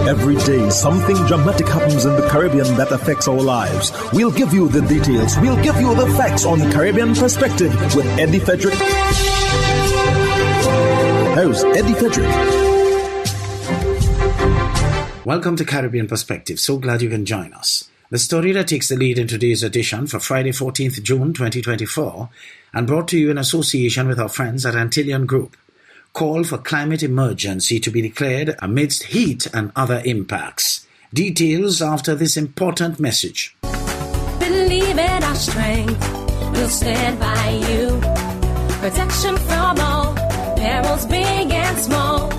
Every day, something dramatic happens in the Caribbean that affects our lives. We'll give you the details. We'll give you the facts on Caribbean Perspective with Eddie Frederick. Host Eddie Frederick. Welcome to Caribbean Perspective. So glad you can join us. The story that takes the lead in today's edition for Friday, 14th June 2024, and brought to you in association with our friends at Antillean Group. Call for climate emergency to be declared amidst heat and other impacts. Details after this important message. Believe in our strength, we'll stand by you. Protection from all, perils big and small.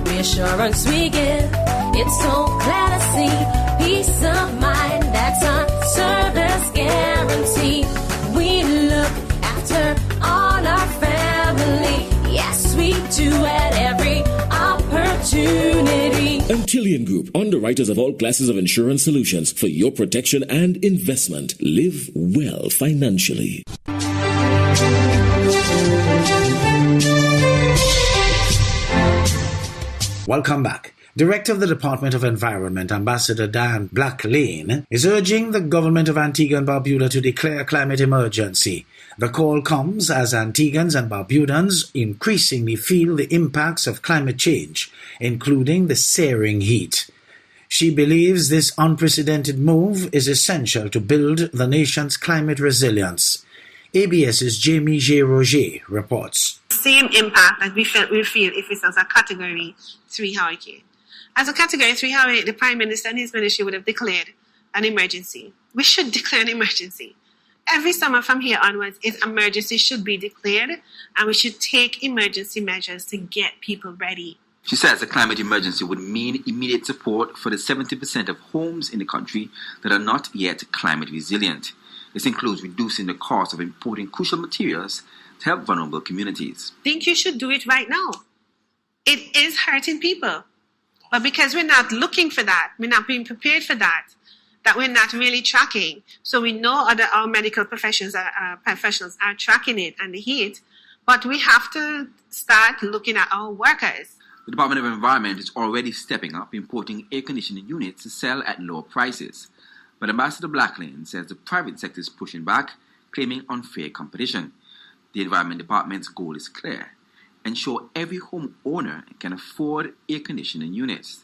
Reassurance we give, it's so clear to see. Peace of mind, that's our service guarantee. We look after all our family. Yes, we do at every opportunity. Antillean Group, underwriters of all classes of insurance solutions for your protection and investment. Live well financially. Welcome back. Director of the Department of Environment, Ambassador Dan Blacklane, is urging the government of Antigua and Barbuda to declare a climate emergency. The call comes as Antiguans and Barbudans increasingly feel the impacts of climate change, including the searing heat. She believes this unprecedented move is essential to build the nation's climate resilience. ABS's Jamie J. Roger reports. Same impact that we feel if it's as a Category 3 hurricane. As a Category 3 hurricane, the Prime Minister and his ministry would have declared an emergency. We should declare an emergency. Every summer from here onwards, an emergency should be declared, and we should take emergency measures to get people ready. She says a climate emergency would mean immediate support for the 70% of homes in the country that are not yet climate resilient. This includes reducing the cost of importing crucial materials to help vulnerable communities. I think you should do it right now. It is hurting people. But because we're not looking for that, we're not being prepared for that we're not really tracking. So we know our medical professionals are tracking it and the heat, but we have to start looking at our workers. The Department of Environment is already stepping up importing air conditioning units to sell at lower prices. But Ambassador Blacklane says the private sector is pushing back, claiming unfair competition. The Environment Department's goal is clear: ensure every homeowner can afford air conditioning units.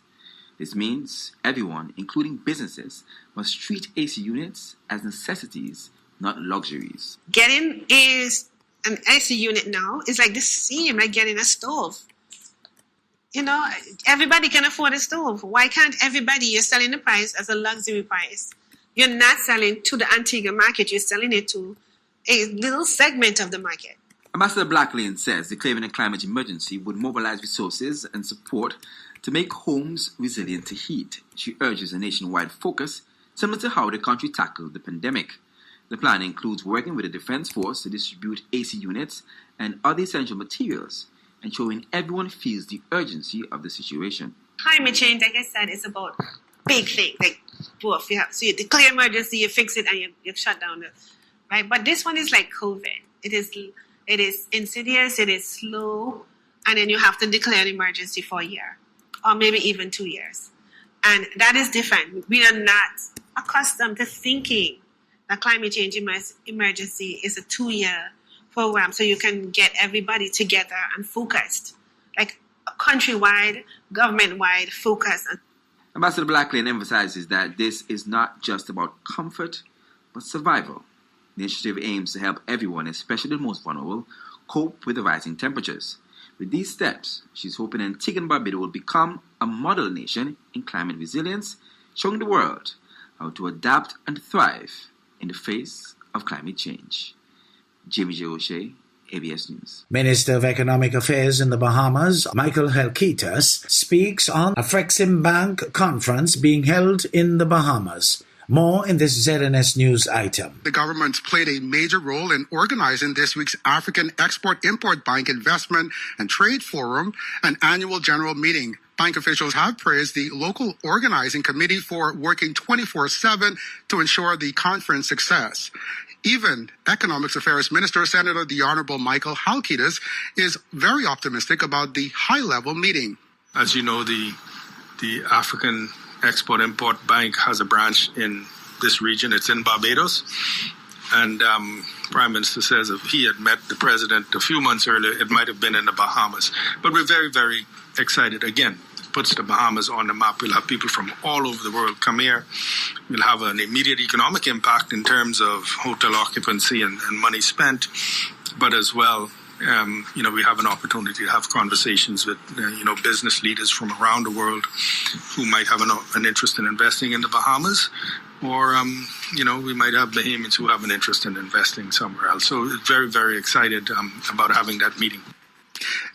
This means everyone, including businesses, must treat AC units as necessities, not luxuries. Getting an AC unit now is like the same like getting a stove. You know, everybody can afford a stove. Why can't everybody? You're selling the price as a luxury price. You're not selling to the Antigua market. You're selling it to a little segment of the market. Ambassador Blacklane says declaring a climate emergency would mobilize resources and support to make homes resilient to heat. She urges a nationwide focus, similar to how the country tackled the pandemic. The plan includes working with the Defense Force to distribute AC units and other essential materials, ensuring everyone feels the urgency of the situation. Climate change, like I said, is about big things, like both. So you declare emergency, you fix it, and you shut down it, right? But this one is like COVID. It is insidious, it is slow, and then you have to declare an emergency for a year, or maybe even 2 years. And that is different. We are not accustomed to thinking that climate change emergency is a 2-year program, so you can get everybody together and focused, like a countrywide, government-wide focus. Ambassador Blacklane emphasizes that this is not just about comfort, but survival. The initiative aims to help everyone, especially the most vulnerable, cope with the rising temperatures. With these steps, she's hoping Antigua and Barbuda will become a model nation in climate resilience, showing the world how to adapt and thrive in the face of climate change. Jamie J. O'Shea, ABS News. Minister of Economic Affairs in the Bahamas, Michael Helkitas, speaks on a Frexim Bank conference being held in the Bahamas. More in this ZNS News item. The government's played a major role in organizing this week's African Export-Import Bank Investment and Trade Forum, an annual general meeting. Bank officials have praised the local organizing committee for working 24/7 to ensure the conference success. Even Economics Affairs Minister, Senator the Honorable Michael Halkitis, is very optimistic about the high-level meeting. As you know, the the African Export-Import Bank has a branch in this region. It's in Barbados. And Prime Minister says if he had met the president a few months earlier, it might have been in the Bahamas. But we're very, very excited. Again, it puts the Bahamas on the map. We'll have people from all over the world come here. We'll have an immediate economic impact in terms of hotel occupancy and money spent, but as well, we have an opportunity to have conversations with, business leaders from around the world who might have an interest in investing in the Bahamas, or, we might have Bahamians who have an interest in investing somewhere else. So very, very excited about having that meeting.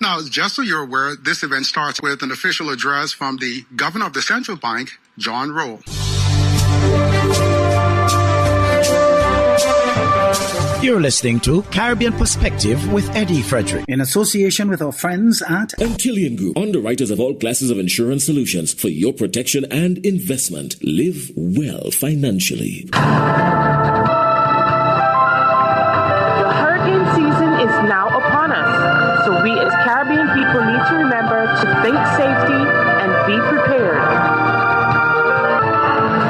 Now, just so you're aware, this event starts with an official address from the Governor of the Central Bank, John Rowe. You're listening to Caribbean Perspective with Eddie Frederick, in association with our friends at Antilian Group, underwriters of all classes of insurance solutions for your protection and investment. Live well financially. The hurricane season is now upon us, so we as Caribbean people need to remember to think safety and be prepared.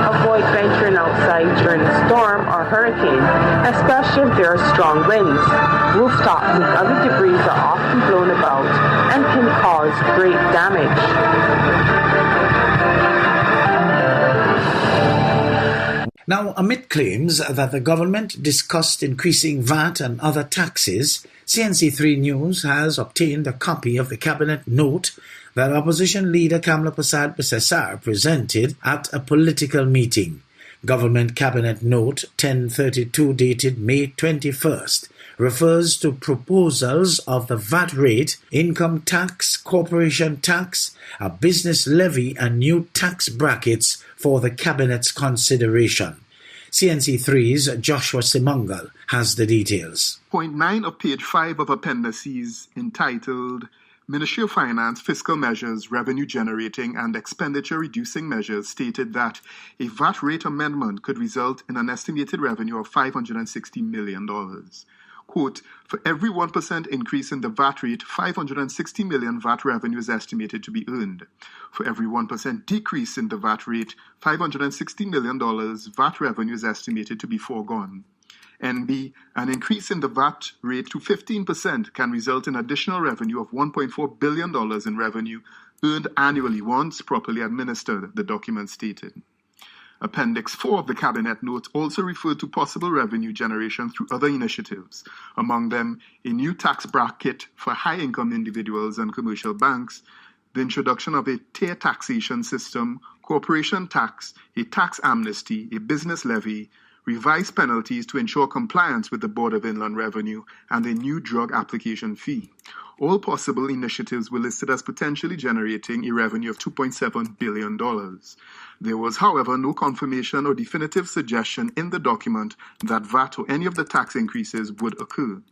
Avoid venturing outside during a storm or hurricane, especially if there are strong winds. Rooftops and other debris are often blown about and can cause great damage. Now, amid claims that the government discussed increasing VAT and other taxes, CNC3 News has obtained a copy of the cabinet note that opposition leader Kamla Prasad Bissessar presented at a political meeting. Government Cabinet Note 1032 dated May 21st refers to proposals of the VAT rate, income tax, corporation tax, a business levy and new tax brackets for the Cabinet's consideration. CNC3's Joshua Simangal has the details. Point 9 of page 5 of appendices entitled Ministry of Finance Fiscal Measures, Revenue Generating and Expenditure Reducing Measures stated that a VAT rate amendment could result in an estimated revenue of $560 million. Quote, for every 1% increase in the VAT rate, $560 million VAT revenue is estimated to be earned. For every 1% decrease in the VAT rate, $560 million VAT revenue is estimated to be foregone. NB, an increase in the VAT rate to 15% can result in additional revenue of $1.4 billion in revenue earned annually once properly administered, the document stated. Appendix 4 of the Cabinet Note also referred to possible revenue generation through other initiatives, among them a new tax bracket for high-income individuals and commercial banks, the introduction of a tier taxation system, corporation tax, a tax amnesty, a business levy, revised penalties to ensure compliance with the Board of Inland Revenue, and a new drug application fee. All possible initiatives were listed as potentially generating a revenue of $2.7 billion. There was, however, no confirmation or definitive suggestion in the document that VAT or any of the tax increases would occur.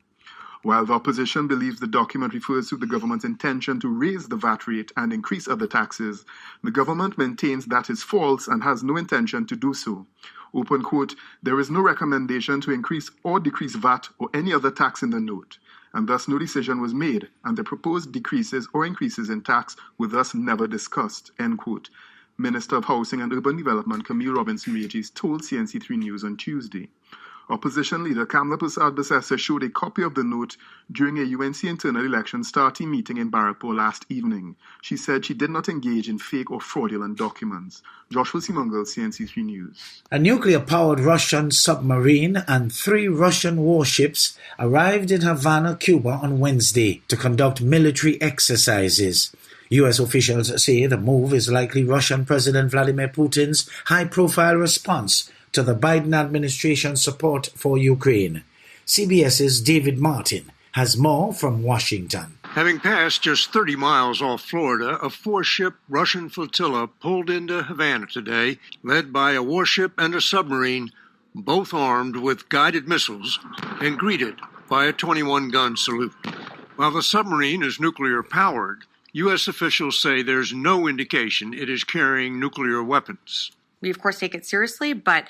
While the opposition believes the document refers to the government's intention to raise the VAT rate and increase other taxes, the government maintains that is false and has no intention to do so. Open quote, there is no recommendation to increase or decrease VAT or any other tax in the note, and thus no decision was made, and the proposed decreases or increases in tax were thus never discussed, end quote. Minister of Housing and Urban Development Camille Robinson-Regis told CNC3 News on Tuesday. Opposition leader Kamla Prasad Bissessar showed a copy of the note during a UNC internal election starting meeting in Barrackpore last evening. She said she did not engage in fake or fraudulent documents. Joshua Simangal, CNC3 News. A nuclear-powered Russian submarine and 3 Russian warships arrived in Havana, Cuba on Wednesday to conduct military exercises. U.S. officials say the move is likely Russian President Vladimir Putin's high-profile response to the Biden administration's support for Ukraine. CBS's David Martin has more from Washington. Having passed just 30 miles off Florida, a 4-ship Russian flotilla pulled into Havana today, led by a warship and a submarine, both armed with guided missiles, and greeted by a 21-gun salute. While the submarine is nuclear-powered, U.S. officials say there's no indication it is carrying nuclear weapons. We, of course, take it seriously, but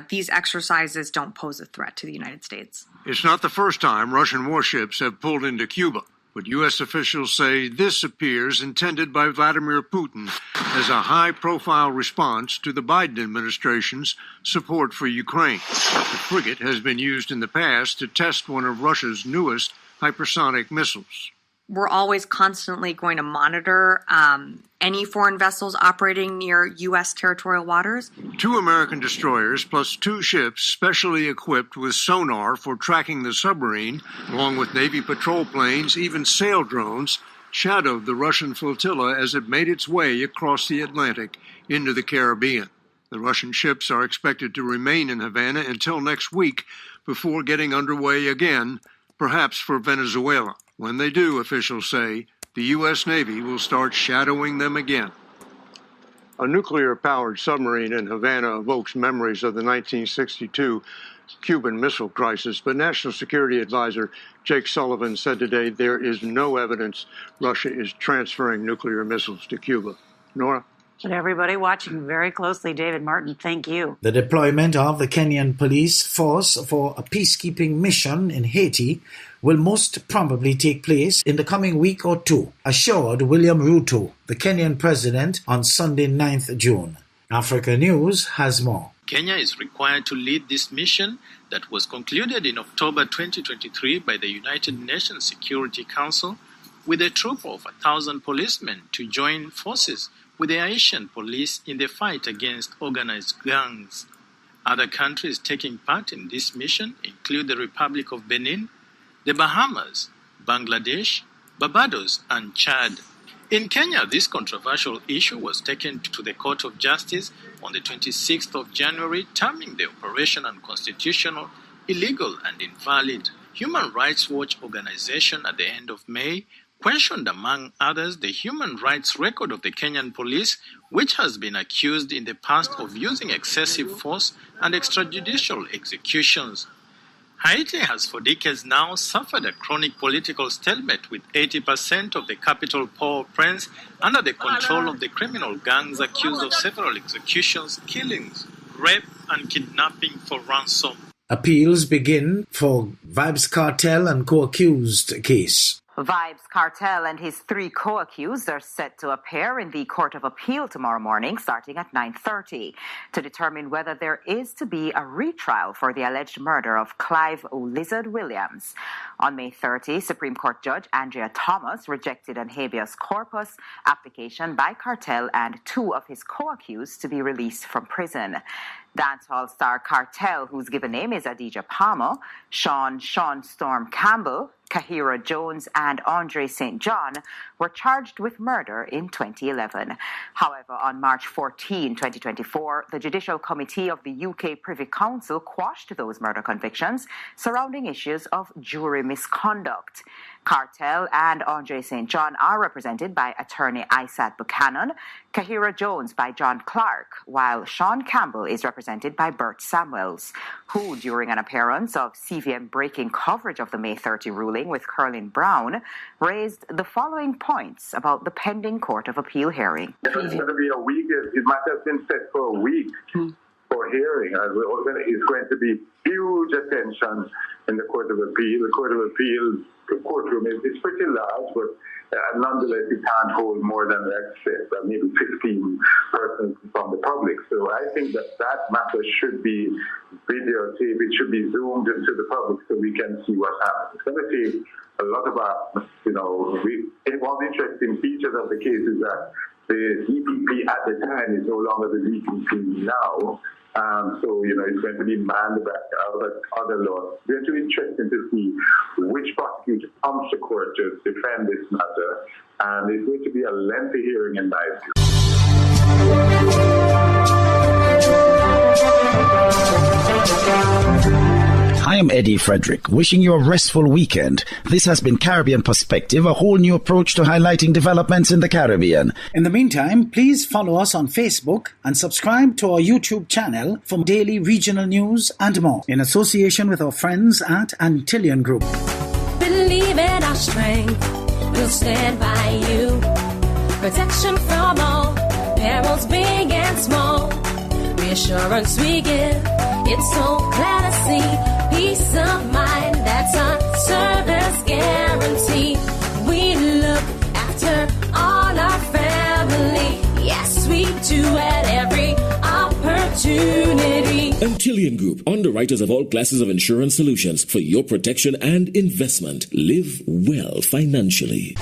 these exercises don't pose a threat to the United States. It's not the first time Russian warships have pulled into Cuba. But U.S. officials say this appears intended by Vladimir Putin as a high-profile response to the Biden administration's support for Ukraine. The frigate has been used in the past to test one of Russia's newest hypersonic missiles. We're always constantly going to monitor any foreign vessels operating near U.S. territorial waters. 2 American destroyers plus 2 ships specially equipped with sonar for tracking the submarine, along with Navy patrol planes, even sail drones, shadowed the Russian flotilla as it made its way across the Atlantic into the Caribbean. The Russian ships are expected to remain in Havana until next week before getting underway again, perhaps for Venezuela. When they do, officials say, the U.S. Navy will start shadowing them again. A nuclear-powered submarine in Havana evokes memories of the 1962 Cuban Missile Crisis, but National Security Advisor Jake Sullivan said today there is no evidence Russia is transferring nuclear missiles to Cuba. Nora? And everybody watching very closely, David Martin, thank you. The deployment of the Kenyan police force for a peacekeeping mission in Haiti will most probably take place in the coming week or 2, assured William Ruto, the Kenyan president, on Sunday 9th June. Africa News has more. Kenya is required to lead this mission that was concluded in October 2023 by the United Nations Security Council with a troop of 1,000 policemen to join forces with the Haitian police in the fight against organized gangs. Other countries taking part in this mission include the Republic of Benin, the Bahamas, Bangladesh, Barbados, and Chad. In Kenya, this controversial issue was taken to the Court of Justice on the 26th of January, terming the operation unconstitutional, illegal, and invalid. Human Rights Watch organization at the end of May questioned, among others, the human rights record of the Kenyan police, which has been accused in the past of using excessive force and extrajudicial executions. Haiti has for decades now suffered a chronic political stalemate, with 80% of the capital Port-au-Prince under the control of the criminal gangs accused of several executions, killings, rape, and kidnapping for ransom. Appeals begin for Vybz Kartel and co-accused case. Vybz Kartel and his 3 co-accused are set to appear in the Court of Appeal tomorrow morning, starting at 9:30, to determine whether there is to be a retrial for the alleged murder of Clive Lizard Williams. On May 30, Supreme Court Judge Andrea Thomas rejected an habeas corpus application by Kartel and 2 of his co-accused to be released from prison. Dancehall star Kartel, whose given name is Adidja Palmer, Sean Storm Campbell, Kahira Jones, and Andre St. John were charged with murder in 2011. However, on March 14, 2024, the Judicial Committee of the UK Privy Council quashed those murder convictions surrounding issues of jury misconduct. Kartel and Andre St. John are represented by attorney Isat Buchanan, Kahira Jones by John Clark, while Sean Campbell is represented by Bert Samuels, who, during an appearance of CVM breaking coverage of the May 30 ruling with Curlin Brown, raised the following points about the pending Court of Appeal hearing. It's going to be a week. It might have been set for a week for hearing. It's going to be huge attention in the Court of Appeal. The Court of Appeal, the courtroom is pretty large, but nonetheless, it can't hold more than, let's say, maybe 15 persons from the public. So I think that matter should be videotaped. It should be zoomed into the public so we can see what happens. It's going to take a lot of our, one of the interesting features of the case is that the DPP at the time is no longer the DPP now. So, it's going to be manned by other laws. It's going to be interesting to see which prosecutor comes to court to defend this matter. And it's going to be a lengthy hearing in my view. I am Eddie Frederick, wishing you a restful weekend. This has been Caribbean Perspective, a whole new approach to highlighting developments in the Caribbean. In the meantime, please follow us on Facebook and subscribe to our YouTube channel for daily regional news and more, in association with our friends at Antillian Group. Believe in our strength, we'll stand by you. Protection from all perils, big and small. Reassurance we give, it's so clear to see. Peace of mind, that's our service guarantee. We we look after all our family. Yes, we do at every opportunity. Antilian Group, underwriters of all classes of insurance solutions for your protection and investment. Live well financially.